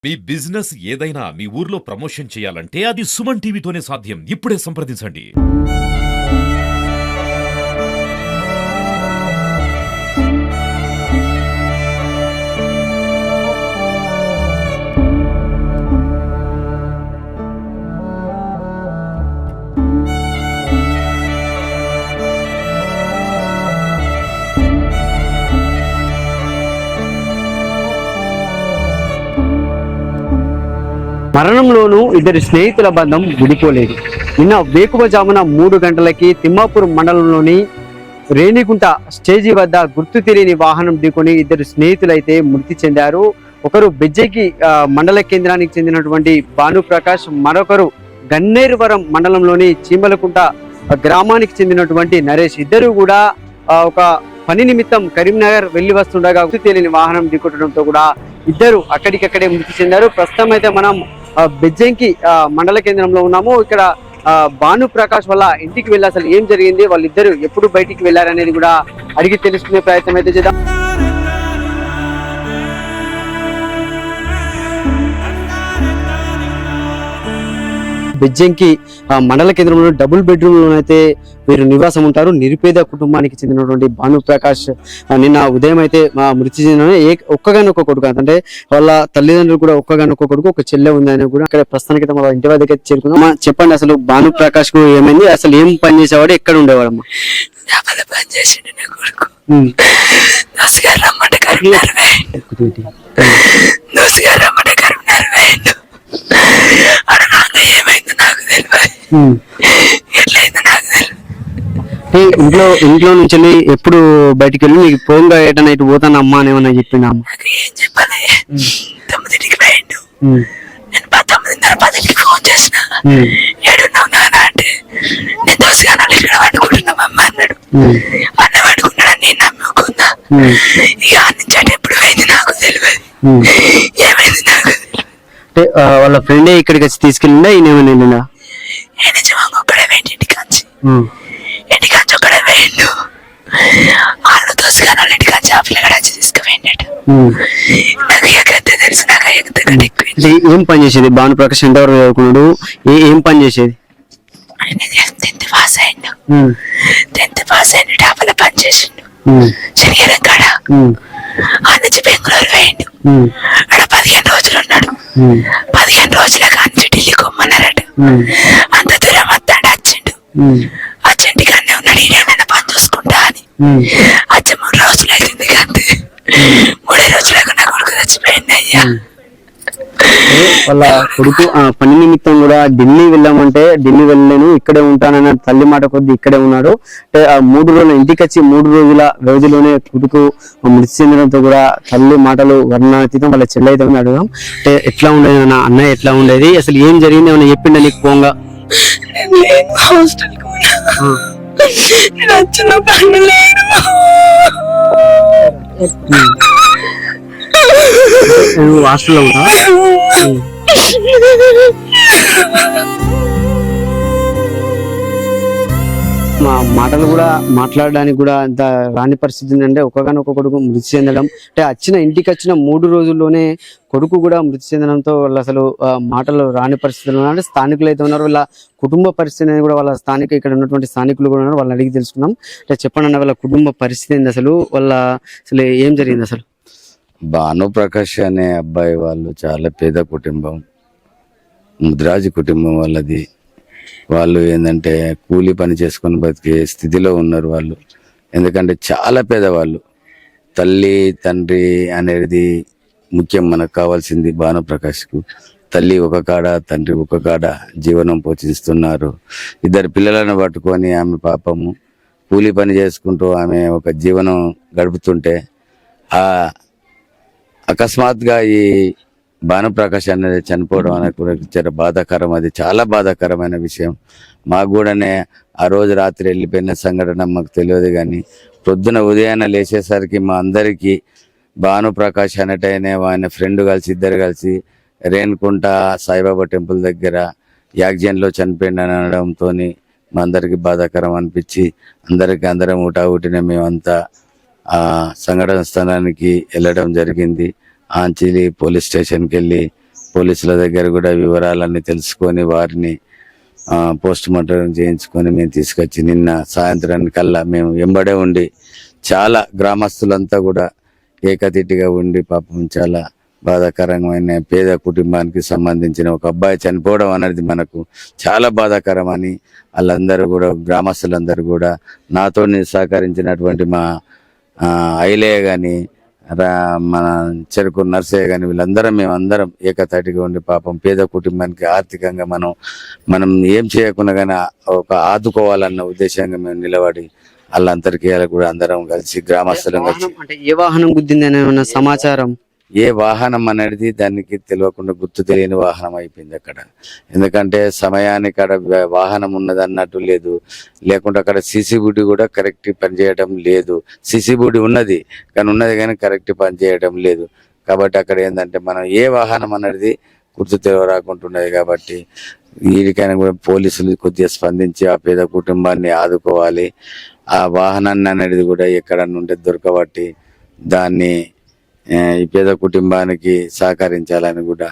మీ business ఏదైనా మీ ఊర్లో promotion చేయాలంటే అది సుమన్ టీవీతోనే సాధ్యం. ఇప్పుడే సంప్రదించండి. మరణంలోనూ ఇద్దరి స్నేహితుల బంధం విడిపోలేదు. నిన్న వేకువజామున 3 గంటలకి తిమ్మాపూర్ మండలంలోని రేణిగుంట స్టేజీ వద్ద గుర్తు తెలియని వాహనం ఢీకొని ఇద్దరు స్నేహితులైతే మృతి చెందారు. ఒకరు బెజ్జకి మండల కేంద్రానికి చెందినటువంటి భానుప్రకాష్, మరొకరు గన్నేరువరం మండలంలోని చీమలకుంట గ్రామానికి చెందినటువంటి నరేష్. ఇద్దరు కూడా ఒక పని నిమిత్తం కరీంనగర్ వెళ్లి వస్తుండగా గుర్తు తెలియని వాహనం ఢీకొట్టడంతో కూడా ఇద్దరు అక్కడికక్కడే మృతి చెందారు. ప్రస్తుతం అయితే మనం బెజ్జంకి మండల కేంద్రంలో ఉన్నాము. ఇక్కడ భానుప్రకాష్ వల్ల ఇంటికి వెళ్ళి అసలు ఏం జరిగింది, వాళ్ళిద్దరు ఎప్పుడు బయటికి వెళ్ళారనేది కూడా అడిగి తెలుసుకునే ప్రయత్నం అయితే చేద్దాం. బెజ్జంకి మండల కేంద్రంలో డబుల్ బెడ్రూమ్ లోనైతే వీరు నివాసం ఉంటారు. నిరుపేద కుటుంబానికి చెందినటువంటి భానుప్రకాష్ నిన్న ఉదయం అయితే మృతి చెందిన ఒక్కగానొక్క కొడుకు, అంటే వాళ్ళ తల్లిదండ్రులు కూడా ఒక్కగానొక్క కొడుకు, ఒక చెల్లె ఉందని కూడా ఇక్కడ ప్రస్తుతానికి వాళ్ళ ఇంటి వద్దకు చేరుకున్నాం. చెప్పండి, అసలు భానుప్రకాష్ కు ఏమైంది, అసలు ఏం పని చేసేవాడు, ఎక్కడ ఉండేవాడమ్మా? ఇంట్లో నుంచి ఎప్పుడు బయటికి వెళ్ళి నీకు ఫోన్ ఏటన్నా ఇటు పోతాను అమ్మా అని ఏమన్నా చెప్పింది అమ్మ? ఫోన్ చేసిన ఏడున్నావు నాన్న అంటే నేను దోసగానాలు ఇక్కడ వండుకుంటున్నాం అమ్మ అన్నాడు. అన్న వండుకున్నాడు, నేను నమ్ముకున్నా. ఇక నుంచి అంటే ఎప్పుడు అయింది నాకు తెలియదు, ఏమైంది నాకు తెలియదు. అంటే వాళ్ళ ఫ్రెండే ఇక్కడికి వచ్చి తీసుకెళ్ళిందా, ఈయన ఏమైనా వెళ్ళిందా? ఒక్కడే వేయండి ఇంటికాంచి, ఇంటికాంచి ఒక్కడే వేయండు. వాళ్ళు దోసగానాలు ఇంటికాంచి ఆ పిల్లగాడు వచ్చి తీసుకుపోయినట్టు. నాకు ఎక్కడితే తెలుసు, నాకు ఎక్కడ ఎక్కువ. ఏం పని చేసేది భానుప్రకాష్? ఎంతవరకు చదువుకున్నాడు, ఏం పని చేసేది? టెన్త్ పాస్ అయ్యిండు, టెన్త్ పాస్ అయ్యిండు, డాబాలో పని చేసిండు శనివారం కాడ. ఆ నుంచి బెంగళూరు వేయండు, అక్కడ 15 రోజులు ఉన్నాడు. 15 రోజుల కాంచి ఢిల్లీ కొమ్మన్నారట. అంత దూరం వస్తాడు, వచ్చిండు. అచ్చింటికి అన్నీ ఉన్నాడు, ఈయన పని చూసుకుంటా అని. వచ్చి 3 రోజులు అవుతుంది కంటే 3 రోజులకు నా కొడుకు చచ్చిపోయింది అయ్యా. వాళ్ళ కొడుకు పని నిమిత్తం కూడా ఢిల్లీ వెళ్ళామంటే ఢిల్లీ వెళ్ళలేను, ఇక్కడే ఉంటానన్న తల్లి మాట కొద్ది ఇక్కడే ఉన్నాడు. అంటే ఆ 3 రోజుల ఇంటికి వచ్చి 3 రోజుల వ్యవధిలోనే కొడుకు మృతి చెందడంతో కూడా తల్లి మాటలు వర్ణాతీతం. వాళ్ళ చెల్లి అయితే అడుగుదాం, అంటే ఎట్లా ఉండేది అన్న, అన్నయ్య ఎట్లా ఉండేది, అసలు ఏం జరిగింది ఏమన్నా చెప్పిండ నీకు పోంగా? నువ్వు హాస్టల్లో ఉన్నా? మా మాటలు కూడా మాట్లాడడానికి కూడా అంత రాని పరిస్థితి ఉందంటే ఒక్కగానొక్క కొడుకు మృతి చెందడం. అంటే ఇంటికి వచ్చిన 3 రోజుల్లోనే కొడుకు కూడా మృతి చెందడంతో వాళ్ళు అసలు మాటలు రాని పరిస్థితులు అంటే స్థానికులు అయితే ఉన్నారు. వాళ్ళ కుటుంబ పరిస్థితి కూడా వాళ్ళ ఇక్కడ ఉన్నటువంటి స్థానికులు కూడా ఉన్నారు, వాళ్ళని అడిగి తెలుసుకున్నాం. అంటే చెప్పండి అన్న, వాళ్ళ కుటుంబ పరిస్థితి ఏంది, అసలు అసలు ఏం జరిగింది అసలు? భానుప్రకాష్ అనే అబ్బాయి వాళ్ళు చాలా పేద కుటుంబం, ముద్రాజు కుటుంబం వాళ్ళది. వాళ్ళు ఏంటంటే కూలీ పని చేసుకొని బతికే స్థితిలో ఉన్నారు వాళ్ళు. ఎందుకంటే చాలా పేదవాళ్ళు. తల్లి తండ్రి అనేది ముఖ్యం, మనకు కావాల్సింది. భానుప్రకాష్కు తల్లి ఒక కాడ, తండ్రి ఒక కాడ జీవనం పోషిస్తున్నారు. 2 పిల్లలను పట్టుకొని ఆమె పాపము కూలీ పని చేసుకుంటూ ఆమె ఒక జీవనం గడుపుతుంటే అకస్మాత్తుగా ఈ భానుప్రకాష్ అనేది చనిపోవడం అనేది కూడా చాలా బాధాకరం. అది చాలా బాధాకరమైన విషయం. మాకు కూడానే ఆ రోజు రాత్రి వెళ్ళిపోయిన సంఘటన మాకు తెలియదు, కానీ పొద్దున ఉదయాన్నే లేచేసరికి మా అందరికీ భానుప్రకాష్ అనేటైనా ఆయన ఫ్రెండ్ కలిసి ఇద్దరు కలిసి రేణుకుంట సాయిబాబా టెంపుల్ దగ్గర యాక్సిడెంట్లో చనిపోయింది అనడంతో మా అందరికి బాధాకరం అనిపించి అందరం ఊటాఊటిన మేమంతా సంఘటన స్థలానికి వెళ్ళడం జరిగింది. ఆంచిలి పోలీస్ స్టేషన్కి వెళ్ళి పోలీసుల దగ్గర కూడా వివరాలన్నీ తెలుసుకొని వారిని పోస్ట్ మార్టం చేయించుకొని మేము తీసుకొచ్చి నిన్న సాయంత్రానికల్లా మేము వెంబడే ఉండి చాలా గ్రామస్తులంతా కూడా ఏకతిటిగా ఉండి పాపం చాలా బాధాకరమైన పేద కుటుంబానికి సంబంధించిన ఒక అబ్బాయి చనిపోవడం అనేది మనకు చాలా బాధాకరం అని వాళ్ళందరూ కూడా గ్రామస్తులందరూ కూడా నాతో సహకరించినటువంటి మా ఐలయ్య కానీ మన చెరుకు నర్సయ్య కానీ వీళ్ళందరం మేమందరం ఏకతాటిగా ఉండి పాపం పేద కుటుంబానికి ఆర్థికంగా మనం ఏం చేయకుండా కానీ ఒక ఆదుకోవాలన్న ఉద్దేశంగా మేము నిలబడి వాళ్ళందరికీ కూడా అందరం కలిసి గ్రామస్తులం కలిసి అంటే ఏ వాహనం గుద్దిందని ఏమన్నా సమాచారం? ఏ వాహనం అనేది దానికి తెలియకుండా గుర్తు తెలియని వాహనం అయిపోయింది అక్కడ. ఎందుకంటే సమయానికి అక్కడ వాహనం ఉన్నది అన్నట్టు లేదు, లేకుంటే అక్కడ సీసీబుడి కూడా కరెక్ట్ పనిచేయడం లేదు. సీసీబుడి ఉన్నది కానీ కరెక్ట్ పనిచేయడం లేదు. కాబట్టి అక్కడ ఏంటంటే మనం ఏ వాహనం అనేది గుర్తు తెలియరాకుంటున్నది. కాబట్టి వీరికైనా కూడా పోలీసులు కొద్దిగా స్పందించి ఆ పేద కుటుంబాన్ని ఆదుకోవాలి. ఆ వాహనాన్ని అనేది కూడా ఎక్కడ నుండి దొరకబట్టి దాన్ని ఈ పేద కుటుంబానికి సహకరించాలని కూడా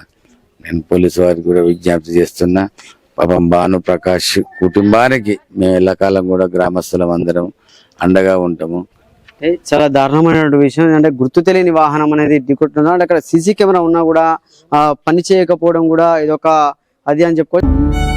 నేను పోలీసు వారికి కూడా విజ్ఞప్తి చేస్తున్నా. పాపం భానుప్రకాష్ కుటుంబానికి మేము ఎల్లకాలం కూడా గ్రామస్తులం అందరం అండగా ఉంటాము. చాలా దారుణమైన విషయం అంటే గుర్తు తెలియని వాహనం అనేది ఢీకొట్టున్నా. అక్కడ సీసీ కెమెరా ఉన్నా కూడా పని చేయకపోవడం కూడా ఇదొక అది అని చెప్పుకోవచ్చు.